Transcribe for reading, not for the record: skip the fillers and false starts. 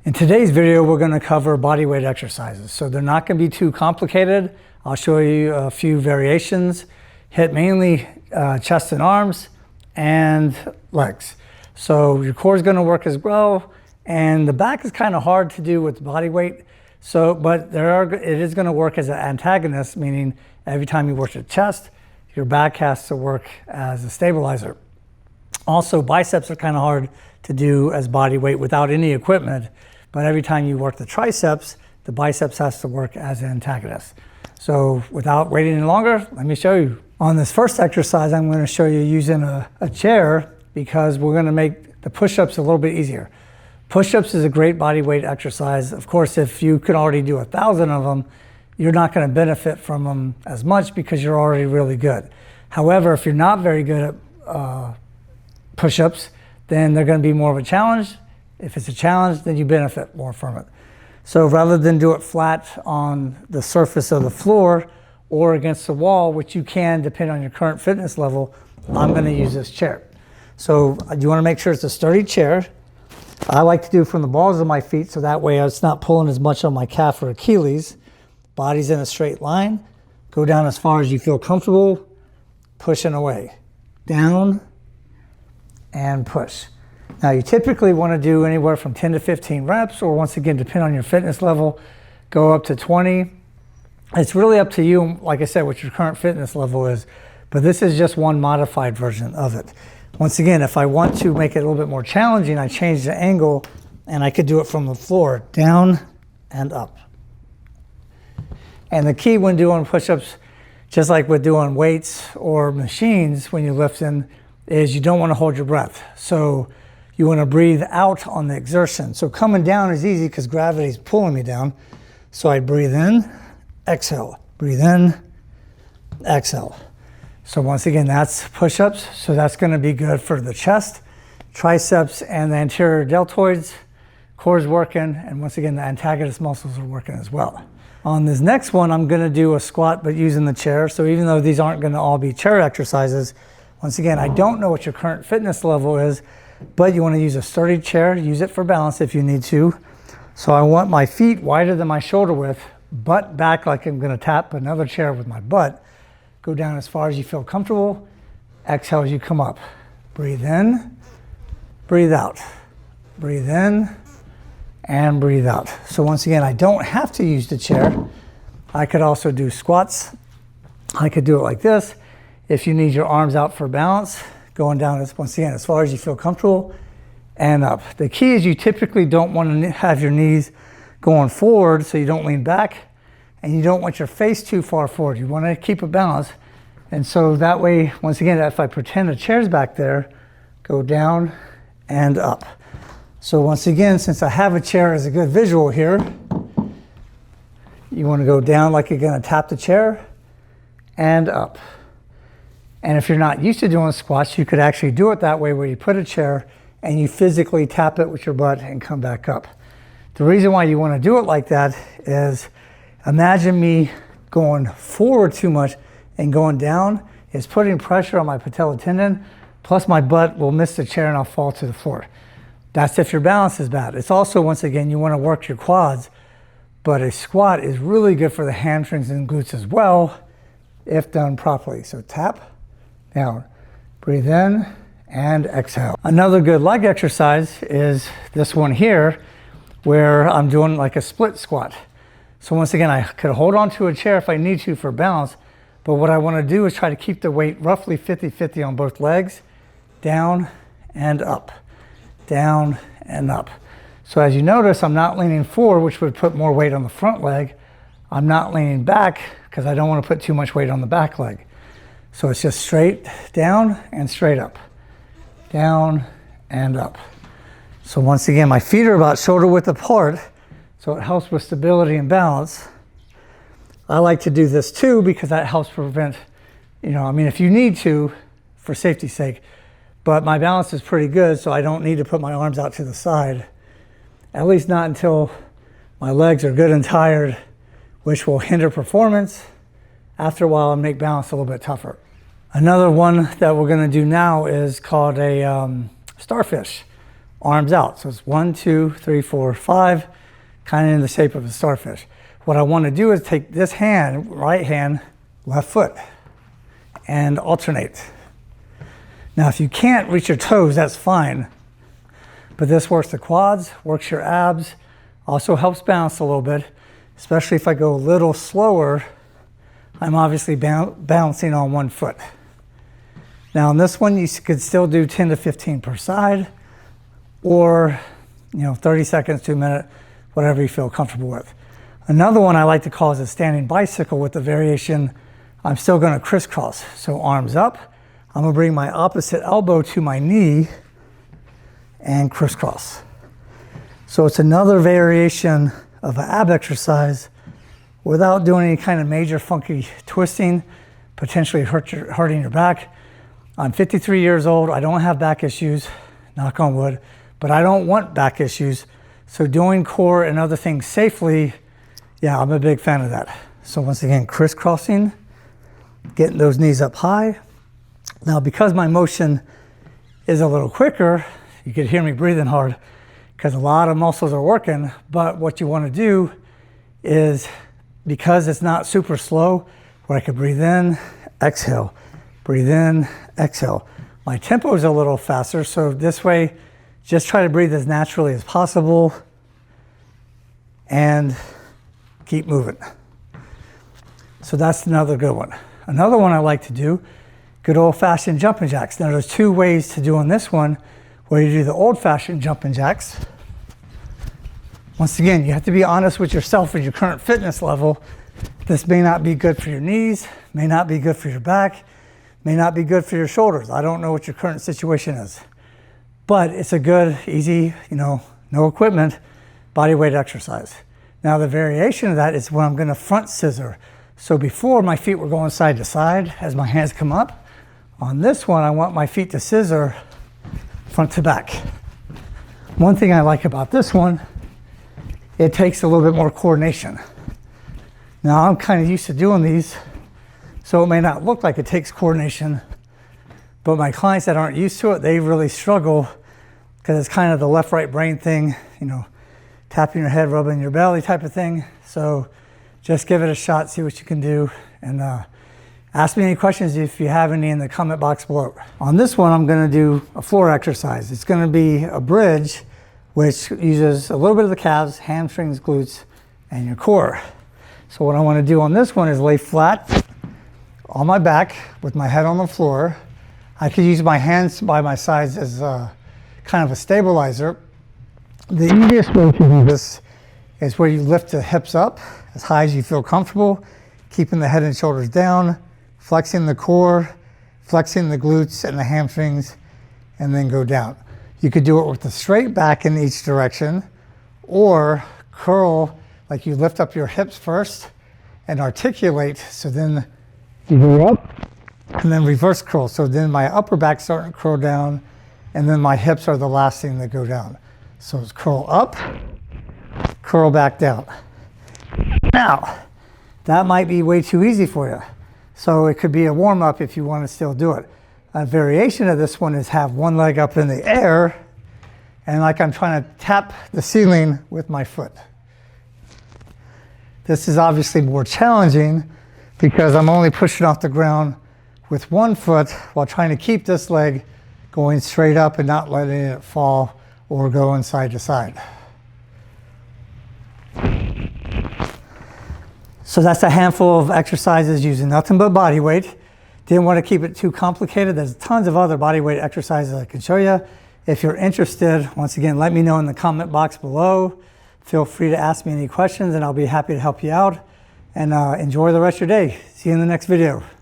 In today's video, we're going to cover body weight exercises. So they're not going to be too complicated. I'll show you a few variations. Hit mainly chest and arms and legs. So your core is going to work as well. And the back is kind of hard to do with body weight. So, but it is going to work as an antagonist, meaning every time you work your chest, your back has to work as a stabilizer. Also, biceps are kind of hard to do as body weight without any equipment. But every time you work the triceps, the biceps has to work as an antagonist. So without waiting any longer, let me show you. On this first exercise, I'm going to show you using a chair because we're going to make the push-ups a little bit easier. Push-ups is a great body weight exercise. Of course, if you can already do 1,000 of them, you're not going to benefit from them as much because you're already really good. However, if you're not very good at push-ups, then they're going to be more of a challenge. If it's a challenge, then you benefit more from it. So rather than do it flat on the surface of the floor or against the wall, which you can depend on your current fitness level, I'm going to use this chair. So you want to make sure it's a sturdy chair. I like to do it from the balls of my feet so that way it's not pulling as much on my calf or Achilles. Body's in a straight line. Go down as far as you feel comfortable, pushing away. Down and push. Now you typically want to do anywhere from 10 to 15 reps, or once again, depending on your fitness level, go up to 20. It's really up to you, like I said, what your current fitness level is, but this is just one modified version of it. Once again, if I want to make it a little bit more challenging, I change the angle and I could do it from the floor, down and up. And the key when doing push-ups, just like with doing weights or machines when you're lifting, is you don't want to hold your breath. So you want to breathe out on the exertion. So coming down is easy because gravity is pulling me down. So I breathe in, exhale, breathe in, exhale. So once again, that's push-ups. So that's going to be good for the chest, triceps, and the anterior deltoids. Core's working, and once again, the antagonist muscles are working as well. On this next one, I'm going to do a squat, but using the chair. So even though these aren't going to all be chair exercises, once again, I don't know what your current fitness level is, but you want to use a sturdy chair. Use it for balance if you need to. So I want my feet wider than my shoulder width, butt back like I'm going to tap another chair with my butt. Go down as far as you feel comfortable. Exhale as you come up. Breathe in, breathe out. Breathe in and breathe out. So once again, I don't have to use the chair. I could also do squats. I could do it like this. If you need your arms out for balance, going down as once again as far as you feel comfortable and up. The key is you typically don't want to have your knees going forward so you don't lean back, and you don't want your face too far forward. You want to keep a balance. And so that way, once again, if I pretend a chair's back there, go down and up. So once again, since I have a chair as a good visual here, you want to go down like you're going to tap the chair and up. And if you're not used to doing squats, you could actually do it that way where you put a chair and you physically tap it with your butt and come back up. The reason why you want to do it like that is imagine me going forward too much and going down is putting pressure on my patella tendon, plus my butt will miss the chair and I'll fall to the floor. That's if your balance is bad. It's also, once again, you want to work your quads, but a squat is really good for the hamstrings and glutes as well if done properly. So tap. Now, breathe in and exhale. Another good leg exercise is this one here, where I'm doing like a split squat. So once again, I could hold on to a chair if I need to for balance, but what I want to do is try to keep the weight roughly 50-50 on both legs, down and up, down and up. So as you notice, I'm not leaning forward, which would put more weight on the front leg. I'm not leaning back because I don't want to put too much weight on the back leg. So it's just straight down and straight up, down and up. So once again, my feet are about shoulder width apart, so it helps with stability and balance. I like to do this too because that helps prevent, if you need to, for safety's sake, but my balance is pretty good, so I don't need to put my arms out to the side, at least not until my legs are good and tired, which will hinder performance. After a while, I'll make balance a little bit tougher. Another one that we're going to do now is called a starfish, arms out. So it's 1, 2, 3, 4, 5, kind of in the shape of a starfish. What I want to do is take this hand, right hand, left foot, and alternate. Now, if you can't reach your toes, that's fine. But this works the quads, works your abs, also helps balance a little bit, especially if I go a little slower. I'm obviously balancing on one foot. Now, on this one, you could still do 10 to 15 per side, or 30 seconds to a minute, whatever you feel comfortable with. Another one I like to call is a standing bicycle with the variation. I'm still going to crisscross. So arms up. I'm going to bring my opposite elbow to my knee and crisscross. So it's another variation of an ab exercise without doing any kind of major funky twisting, potentially hurting your back. I'm 53 years old. I don't have back issues, knock on wood, but I don't want back issues. So doing core and other things safely, yeah, I'm a big fan of that. So once again, crisscrossing, getting those knees up high. Now, because my motion is a little quicker, you could hear me breathing hard because a lot of muscles are working. But what you want to do is, because it's not super slow, where I could breathe in, exhale, breathe in, exhale. My tempo is a little faster, so this way, just try to breathe as naturally as possible and keep moving. So that's another good one. Another one I like to do, good old-fashioned jumping jacks. Now there's two ways to do on this one, where you do the old-fashioned jumping jacks. Once again, you have to be honest with yourself and your current fitness level. This may not be good for your knees, may not be good for your back, may not be good for your shoulders. I don't know what your current situation is. But it's a good, easy, no equipment, body weight exercise. Now the variation of that is when I'm going to front scissor. So before, my feet were going side to side as my hands come up. On this one, I want my feet to scissor front to back. One thing I like about this one, it takes a little bit more coordination. Now I'm kind of used to doing these, so it may not look like it takes coordination, but my clients that aren't used to it, they really struggle because it's kind of the left-right brain thing, tapping your head, rubbing your belly type of thing. So just give it a shot, see what you can do, and ask me any questions if you have any in the comment box below. On this one, I'm going to do a floor exercise. It's going to be a bridge, which uses a little bit of the calves, hamstrings, glutes, and your core. So what I want to do on this one is lay flat on my back with my head on the floor. I could use my hands by my sides as kind of a stabilizer. The easiest way to do this is where you lift the hips up as high as you feel comfortable, keeping the head and shoulders down, flexing the core, flexing the glutes and the hamstrings, and then go down. You could do it with a straight back in each direction, or curl, like you lift up your hips first and articulate, so then you go up, and then reverse curl. So then my upper back's starting to curl down, and then my hips are the last thing that go down. So it's curl up, curl back down. Now, that might be way too easy for you. So it could be a warm-up if you want to still do it. A variation of this one is have one leg up in the air, and like I'm trying to tap the ceiling with my foot. This is obviously more challenging because I'm only pushing off the ground with one foot while trying to keep this leg going straight up and not letting it fall or going side to side. So that's a handful of exercises using nothing but body weight. Didn't want to keep it too complicated. There's tons of other body weight exercises I can show you. If you're interested, once again, let me know in the comment box below. Feel free to ask me any questions and I'll be happy to help you out. And enjoy the rest of your day. See you in the next video.